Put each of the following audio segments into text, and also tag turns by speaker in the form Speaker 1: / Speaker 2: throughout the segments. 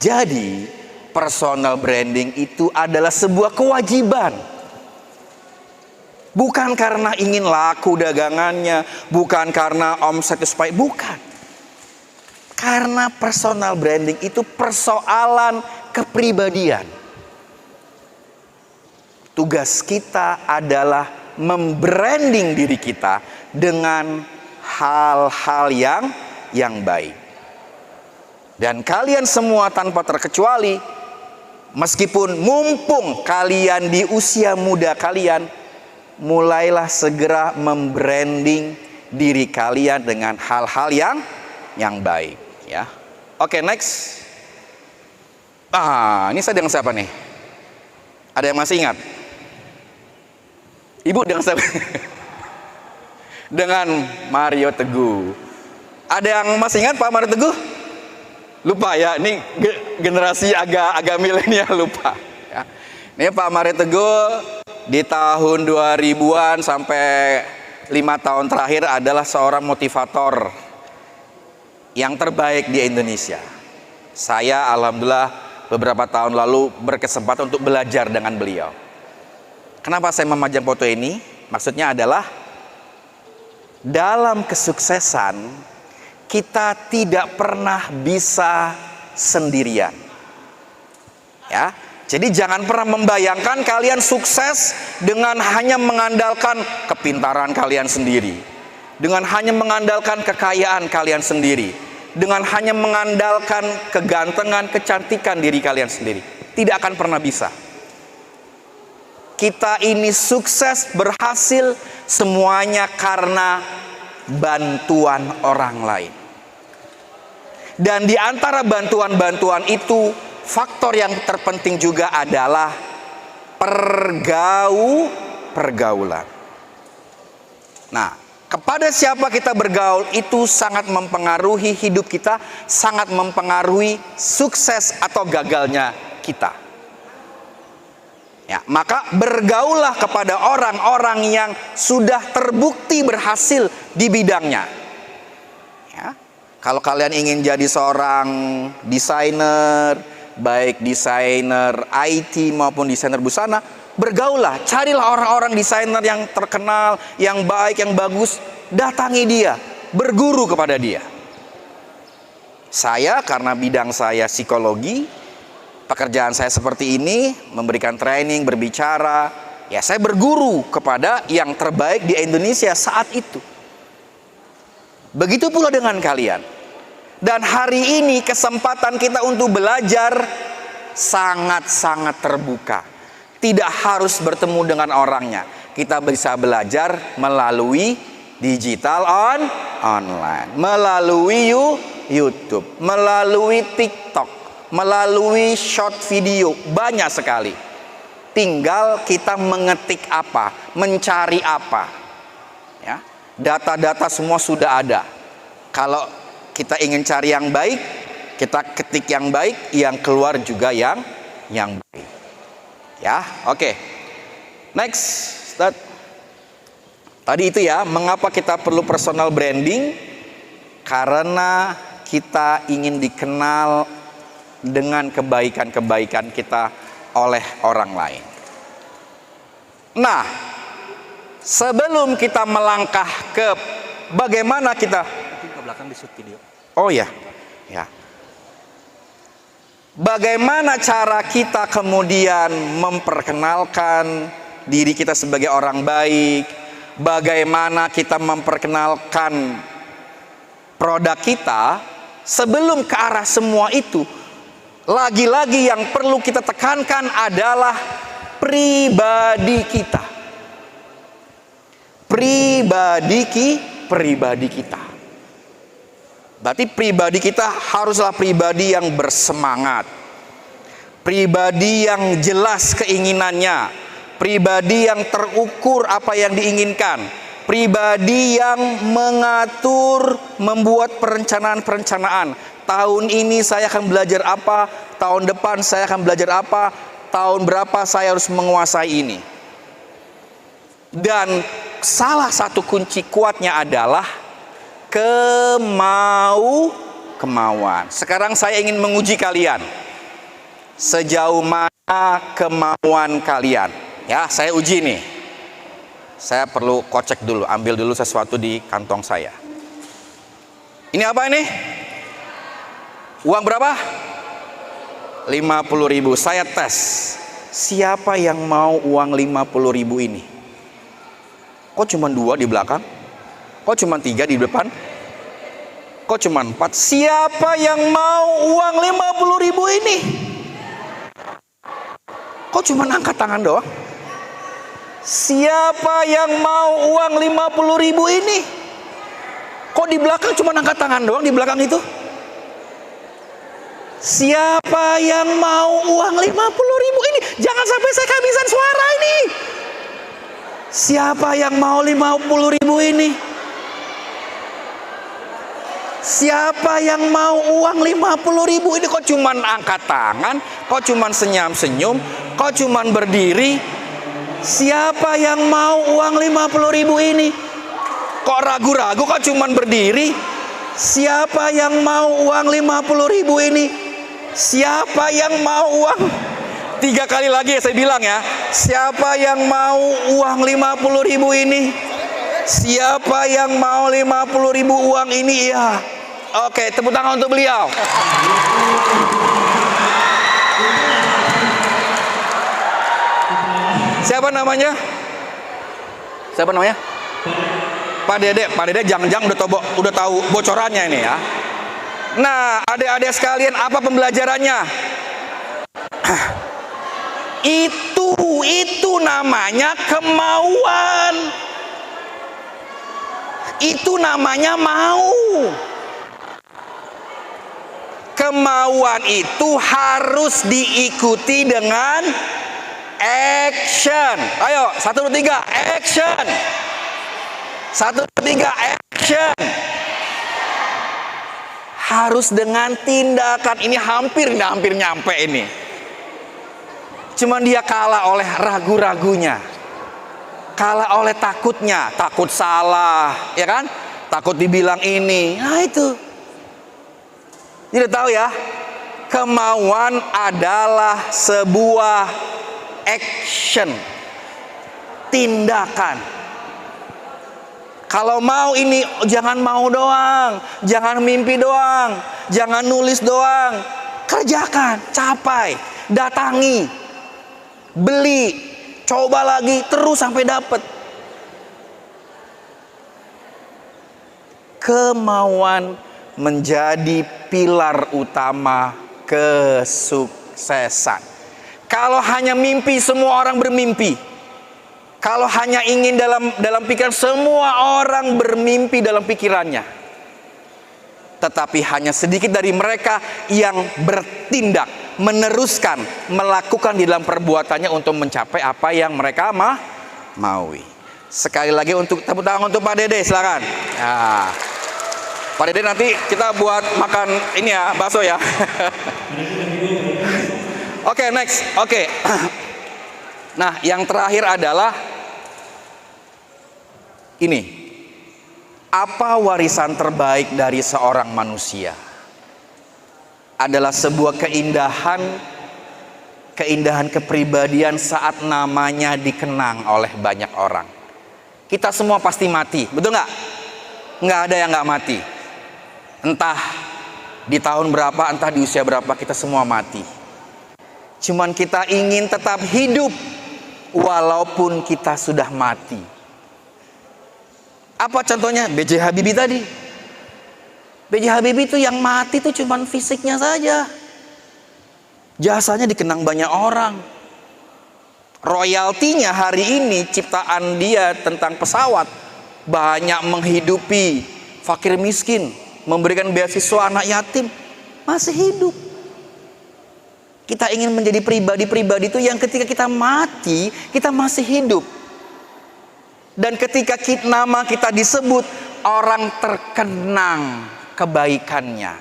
Speaker 1: Jadi personal branding itu adalah sebuah kewajiban. Bukan karena ingin laku dagangannya, bukan karena omset supaya, bukan. Karena personal branding itu persoalan kepribadian. Tugas kita adalah membranding diri kita dengan hal-hal yang baik. Dan kalian semua tanpa terkecuali, meskipun mumpung kalian di usia muda kalian, mulailah segera membranding diri kalian dengan hal-hal yang baik, ya. Oke, next. Ini saya dengan siapa nih? Ada yang masih ingat? Ibu dengan siapa? Dengan Mario Teguh. Ada yang masih ingat Pak Mario Teguh? Lupa ya, ini generasi agak milenial, lupa ya. Ini Pak Mario Teguh di tahun 2000-an sampai 5 tahun terakhir adalah seorang motivator yang terbaik di Indonesia. Saya alhamdulillah beberapa tahun lalu berkesempatan untuk belajar dengan beliau. Kenapa saya memajang foto ini? Maksudnya adalah dalam kesuksesan kita tidak pernah bisa sendirian. Ya, jadi jangan pernah membayangkan kalian sukses dengan hanya mengandalkan kepintaran kalian sendiri, dengan hanya mengandalkan kekayaan kalian sendiri, dengan hanya mengandalkan kegantengan, kecantikan diri kalian sendiri. Tidak akan pernah bisa. Kita ini sukses, berhasil semuanya karena bantuan orang lain. Dan di antara bantuan-bantuan itu, faktor yang terpenting juga adalah pergaulan. Nah, kepada siapa kita bergaul itu sangat mempengaruhi hidup kita, sangat mempengaruhi sukses atau gagalnya kita. Ya, maka bergaullah kepada orang-orang yang sudah terbukti berhasil di bidangnya. Ya, kalau kalian ingin jadi seorang desainer, baik desainer IT maupun desainer busana, bergaullah, carilah orang-orang desainer yang terkenal, yang baik, yang bagus, datangi dia, berguru kepada dia. Saya karena bidang saya psikologi, pekerjaan saya seperti ini, memberikan training, berbicara, ya saya berguru kepada yang terbaik di Indonesia saat itu. Begitu pula dengan kalian. Dan hari ini kesempatan kita untuk belajar sangat-sangat terbuka. Tidak harus bertemu dengan orangnya. Kita bisa belajar melalui digital online, melalui YouTube, melalui TikTok, melalui short video, banyak sekali. Tinggal kita mengetik apa, mencari apa, ya. Data-data semua sudah ada. Kalau kita ingin cari yang baik, kita ketik yang baik, yang keluar juga yang baik. Ya, oke. Next, start. Tadi itu ya, mengapa kita perlu personal branding? Karena kita ingin dikenal dengan kebaikan-kebaikan kita oleh orang lain. Nah, sebelum kita melangkah ke bagaimana kita ke belakang di shoot video. Oh ya, ya. Bagaimana cara kita kemudian memperkenalkan diri kita sebagai orang baik? Bagaimana kita memperkenalkan produk kita? Sebelum ke arah semua itu, lagi-lagi yang perlu kita tekankan adalah pribadi kita. Pribadi kita. Berarti pribadi kita haruslah pribadi yang bersemangat, pribadi yang jelas keinginannya, pribadi yang terukur apa yang diinginkan, pribadi yang mengatur, membuat perencanaan-perencanaan. Tahun ini saya akan belajar apa, tahun depan saya akan belajar apa, tahun berapa saya harus menguasai ini. Dan salah satu kunci kuatnya adalah kemauan. Sekarang saya ingin menguji kalian. Sejauh mana kemauan kalian? Ya, saya uji nih. Saya perlu kocek dulu, ambil dulu sesuatu di kantong saya. Ini apa ini? Uang berapa? 50.000. Saya tes. Siapa yang mau uang 50.000 ini? Kok cuma 2 di belakang? Kok cuma 3 di depan? Kok cuma 4? Siapa yang mau uang 50.000 ini? Kok cuma angkat tangan doang? Siapa yang mau uang 50.000 ini? Kok di belakang cuma angkat tangan doang di belakang itu? Siapa yang mau uang 50.000 ini? Jangan sampai saya kehabisan suara ini. Siapa yang mau 50.000 ini? Siapa yang mau uang 50.000 ini? Kok cuman angkat tangan? Kok cuman senyum-senyum? Kok cuman berdiri? Siapa yang mau uang 50.000 ini? Kok ragu-ragu? Kok cuman berdiri? Siapa yang mau uang 50.000 ini? Siapa yang mau uang? 3 kali lagi saya bilang ya. Siapa yang mau uang 50.000 ini? Siapa yang mau 50.000 uang ini? Ya. Oke, tepuk tangan untuk beliau. Siapa namanya? Siapa namanya? Pak Dede. Pak Dede jangan-jangan udah tahu bocorannya ini ya. Nah, adik-adik sekalian, apa pembelajarannya? Itu namanya kemauan. Itu namanya mau. Kemauan itu harus diikuti dengan action. Ayo, 1, 2, 3, action. 1, 2, 3, action. Harus dengan tindakan. Ini hampir nyampe ini. Cuman dia kalah oleh ragu-ragunya. Kalah oleh takutnya. Takut salah, ya kan? Takut dibilang ini. Nah itu. Jadi tahu ya, kemauan adalah sebuah action, tindakan. Kalau mau ini, jangan mau doang, jangan mimpi doang, jangan nulis doang. Kerjakan, capai, datangi, beli, coba lagi, terus sampai dapat. Kemauan menjadi pilar utama kesuksesan. Kalau hanya mimpi, semua orang bermimpi. Kalau hanya ingin dalam pikiran, semua orang bermimpi dalam pikirannya. Tetapi hanya sedikit dari mereka yang bertindak, meneruskan, melakukan di dalam perbuatannya untuk mencapai apa yang mereka maui. Sekali lagi untuk tepuk tangan untuk Pak Dede, silakan. Ya. Pak Dede, nanti kita buat makan ini ya, bakso ya. Oke, next. Oke. Nah, yang terakhir adalah ini. Apa warisan terbaik dari seorang manusia? Adalah sebuah keindahan kepribadian saat namanya dikenang oleh banyak orang. Kita semua pasti mati, betul nggak? Nggak ada yang nggak mati. Entah di tahun berapa, entah di usia berapa, kita semua mati. Cuman kita ingin tetap hidup walaupun kita sudah mati. Apa contohnya? B.J. Habibie tadi. B.J. Habibie itu yang mati itu cuman fisiknya saja. Jasanya dikenang banyak orang. Royaltinya hari ini, ciptaan dia tentang pesawat, banyak menghidupi fakir miskin, memberikan beasiswa anak yatim, masih hidup. Kita ingin menjadi pribadi-pribadi itu yang ketika kita mati, kita masih hidup. Dan ketika nama kita disebut, orang terkenang kebaikannya.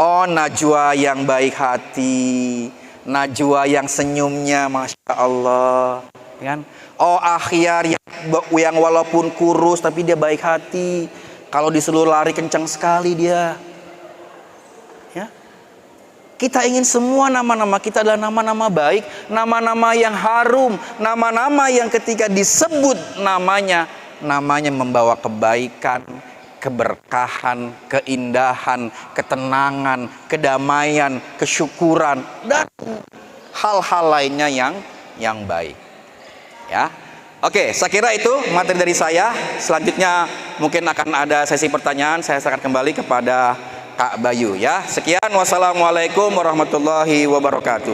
Speaker 1: Oh, Najwa yang baik hati, Najwa yang senyumnya Masya Allah, kan? Oh, Akhyar yang walaupun kurus tapi dia baik hati. Kalau disuruh lari kencang sekali dia. Ya. Kita ingin semua nama-nama kita adalah nama-nama baik, nama-nama yang harum, nama-nama yang ketika disebut namanya membawa kebaikan, keberkahan, keindahan, ketenangan, kedamaian, kesyukuran, dan hal-hal lainnya yang baik. Ya. Oke, saya kira itu materi dari saya. Selanjutnya mungkin akan ada sesi pertanyaan. Saya akan kembali kepada Kak Bayu ya. Sekian, wassalamualaikum warahmatullahi wabarakatuh.